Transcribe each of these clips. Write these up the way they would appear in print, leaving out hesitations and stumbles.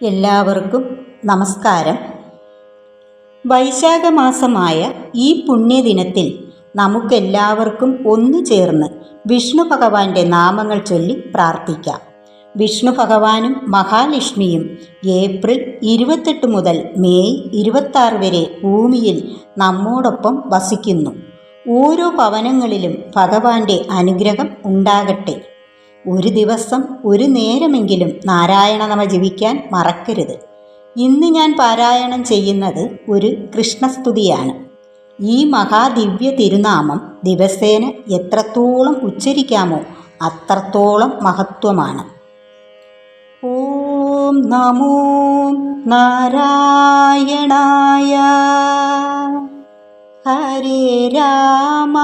എല്ലാവർക്കും നമസ്കാരം. വൈശാഖമാസമായ ഈ പുണ്യദിനത്തിൽ നമുക്കെല്ലാവർക്കും ഒന്നുചേർന്ന് വിഷ്ണു ഭഗവാന്റെ നാമങ്ങൾ ചൊല്ലി പ്രാർത്ഥിക്കാം. വിഷ്ണു ഭഗവാനും മഹാലക്ഷ്മിയും ഏപ്രിൽ 28 മുതൽ മെയ് 26 വരെ ഭൂമിയിൽ നമ്മോടൊപ്പം വസിക്കുന്നു. ഓരോ ഭവനങ്ങളിലും ഭഗവാന്റെ അനുഗ്രഹം ഉണ്ടാകട്ടെ. ഒരു ദിവസം ഒരു നേരമെങ്കിലും നാരായണനമ ജപിക്കാൻ മറക്കരുത്. ഇന്ന് ഞാൻ പാരായണം ചെയ്യുന്നത് ഒരു കൃഷ്ണസ്തുതിയാണ്. ഈ മഹാദിവ്യ തിരുനാമം ദിവസേന എത്രത്തോളം ഉച്ചരിക്കാമോ അത്രത്തോളം മഹത്വമാണ്. ഓം നമോ നാരായണായ. ഹരേ രാമ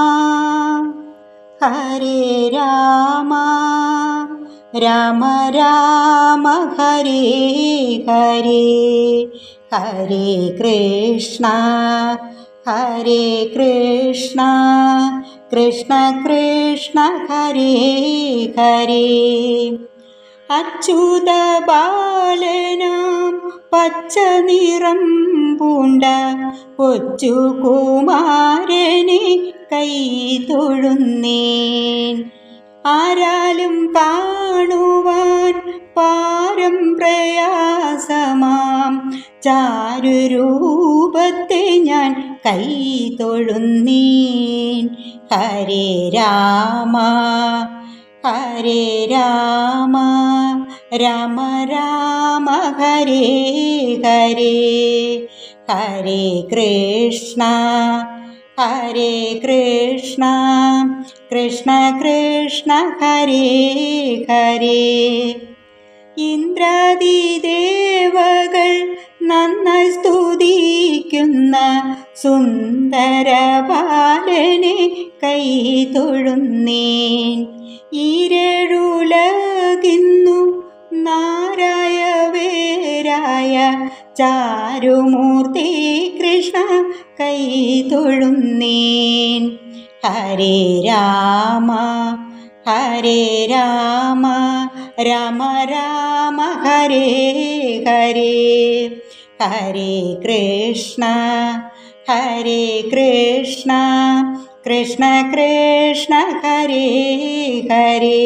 ഹരേ രാമ രാമ രാമ ഹരേ ഹരേ. ഹരേ കൃഷ്ണ ഹരേ കൃഷ്ണ കൃഷ്ണ കൃഷ്ണ ഹരേ ഹരേ. അച്യുത ബാലനാം പച്ച നിറം പൂണ്ട കൊച്ചുകുമാരനെ കൈ തൊഴുന്നേൻ. ആരാലും കാണുവാൻ പാരം പ്രയാസമാം ചാരുരൂപത്തെ ഞാൻ കൈ തൊഴുന്നേൻ. ഹരേ രാമ ഹരേ രാമ രാമ രാമ ഹരേ ഹരേ. ഹരേ കൃഷ്ണ ഹരേ കൃഷ്ണ കൃഷ്ണ കൃഷ്ണ ഹരേ ഹരേ. ഇന്ദ്രാദിദേവകൾ നന്നായി സ്തുതിക്കുന്ന സുന്ദര ബാലനെ കൈ തൊഴുന്നേൻ. ഈരഴുലകിന്നു നാരായ വേരായ ചാരുമൂർത്തി കൃഷ്ണ കൈ തൊഴുന്നേൻ. ഹരേ രാമ ഹരേ രാമ രാമ രാമ ഹരേ ഹരേ. ഹരേ കൃഷ്ണ ഹരേ കൃഷ്ണ കൃഷ്ണ കൃഷ്ണ ഹരേ ഹരേ.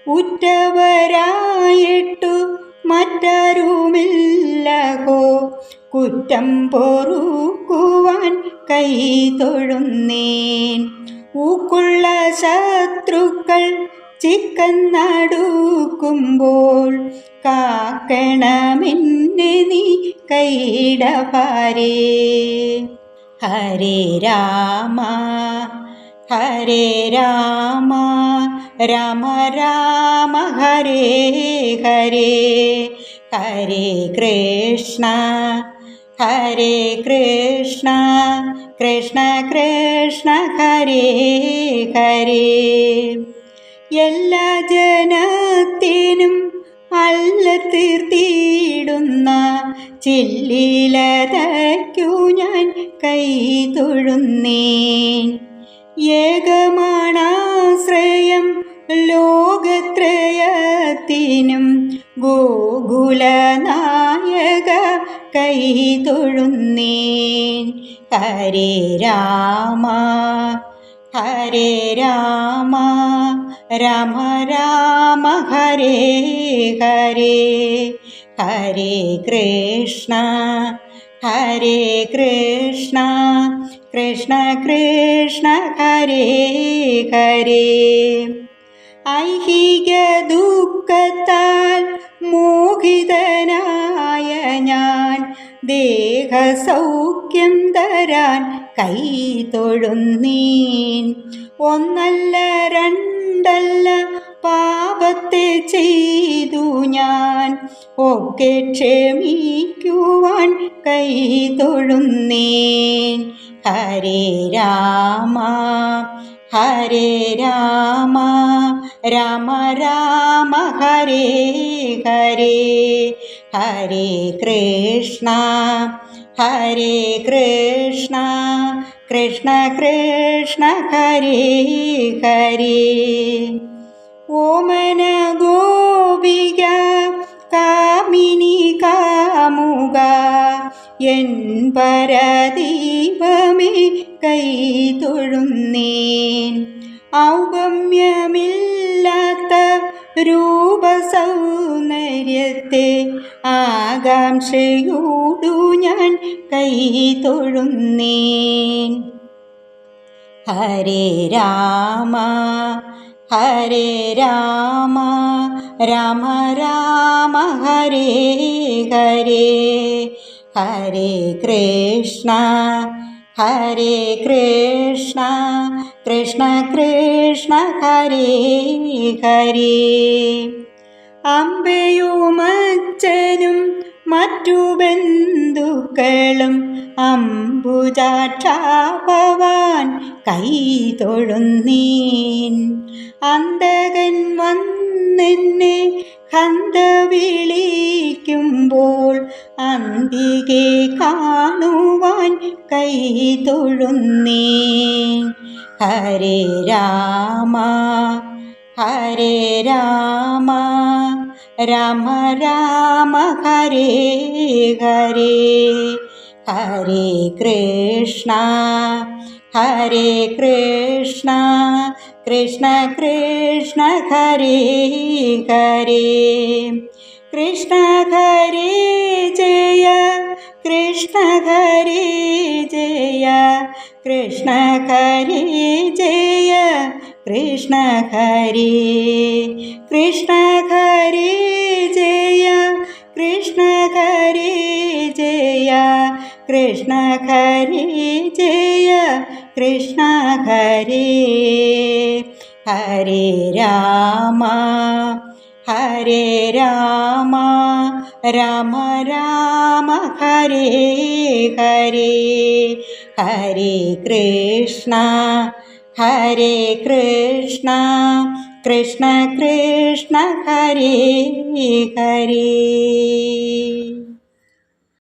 ഉറ്റവരായിട്ടു മറ്റാരുമില്ലഹോ കുറ്റം പൊറുക്കുവാൻ കൈ തൊഴുന്നേൻ. ഊക്കുള്ള ശത്രുക്കൾ ചിക്കൻ നടുക്കുമ്പോൾ കാക്കണമെന്നെ നീ കൈടഭാരേ. ഹരേ രാമ ഹരേ രാമ രാമ രാമ ഹരേ ഹരേ. ഹരേ കൃഷ്ണ ഹരേ കൃഷ്ണ കൃഷ്ണ കൃഷ്ണ ഹരേ ഹരേ. എല്ലാ ജനത്തിനും അല്ല തീർത്തിടുന്ന ചില്ലിലതയ്ക്കു ഞാൻ കൈ തൊഴുന്നേൻ. ഏകമാണാശ്രയം ലോകത്രയത്തിനും ഗോകുലനായക കൈ തൊഴുന്നേൻ. ഹരേ രാമ ഹരേ രാമ രാമ രാമ ഹരേ ഹരേ. ഹരേ കൃഷ്ണ ഹരേ കൃഷ്ണ കൃഷ്ണ കൃഷ്ണ ഹരേ ഹരേ. ഐഹിക ദുഃഖത്താൽ മോഹിതനായ ഞാൻ ദേഹസൗഖ്യം തരാൻ കൈ തൊഴുന്നേൻ. ഒന്നല്ല രണ്ടല്ല പാപത്തെ ചെയ്തു ഞാൻ ഒക്കെ ക്ഷമിക്കുവാൻ കൈ തൊഴുന്നേൻ. ഹരേ രാമ ഹരേ രാമ രാമ രാമ ഹരേ ഹരേ. ഹരേ കൃഷ്ണ ഹരേ കൃഷ്ണ കൃഷ്ണ കൃഷ്ണ ഹരേ ഹരേ. ഓമന ഗോപിക കാമിനി കാണുക എൻ പരദീപമേ കൈ തൊഴുന്നേൻ ഔഗമ്യമില്ലാത്ത രൂപസൗന്ദര്യത്തെ ആകാംക്ഷയോടു ഞാൻ കൈ തൊഴുന്നേൻ ഹരേ രാമ ഹരേ രാമ രാമ രാമ ഹരേ ഹരേ ഹരേ കൃഷ്ണ കൃഷ്ണ കൃഷ്ണ ഹരേ ഹരേ അമ്പയുമച്ഛനും മറ്റു ബന്ധുക്കളും അംബുജാക്ഷാഭവാൻ കൈ തൊഴുന്നീൻ അന്തകൻ വന്നെന്നെ ഹന്ത വിളിക്കുമ്പോൾ അന്തികെ കാണുവാൻ കൈ തൊഴുന്നീൻ ഹരേ രാമ ഹരേ രാമ രാമ രാമ ഹരേ ഹരേ ഹരേ കൃഷ്ണ കൃഷ്ണ കൃഷ്ണ ഹരേ ഹരേ കൃഷ്ണ ഹരേ ജയ കൃഷ്ണ ഹരേ ജയ കൃഷ്ണ ഹരേ ജയ കൃഷ്ണ ഹരേ ജയ കൃഷ്ണ ഹരേ ജയ കൃഷ്ണ ഹരേ ജയ കൃഷ്ണ ഹരേ ഹരേ രാമ രാമ രാമ ഹരേ ഹരേ ഹരേ കൃഷ്ണ കൃഷ്ണ കൃഷ്ണ ഹരേ ഹരേ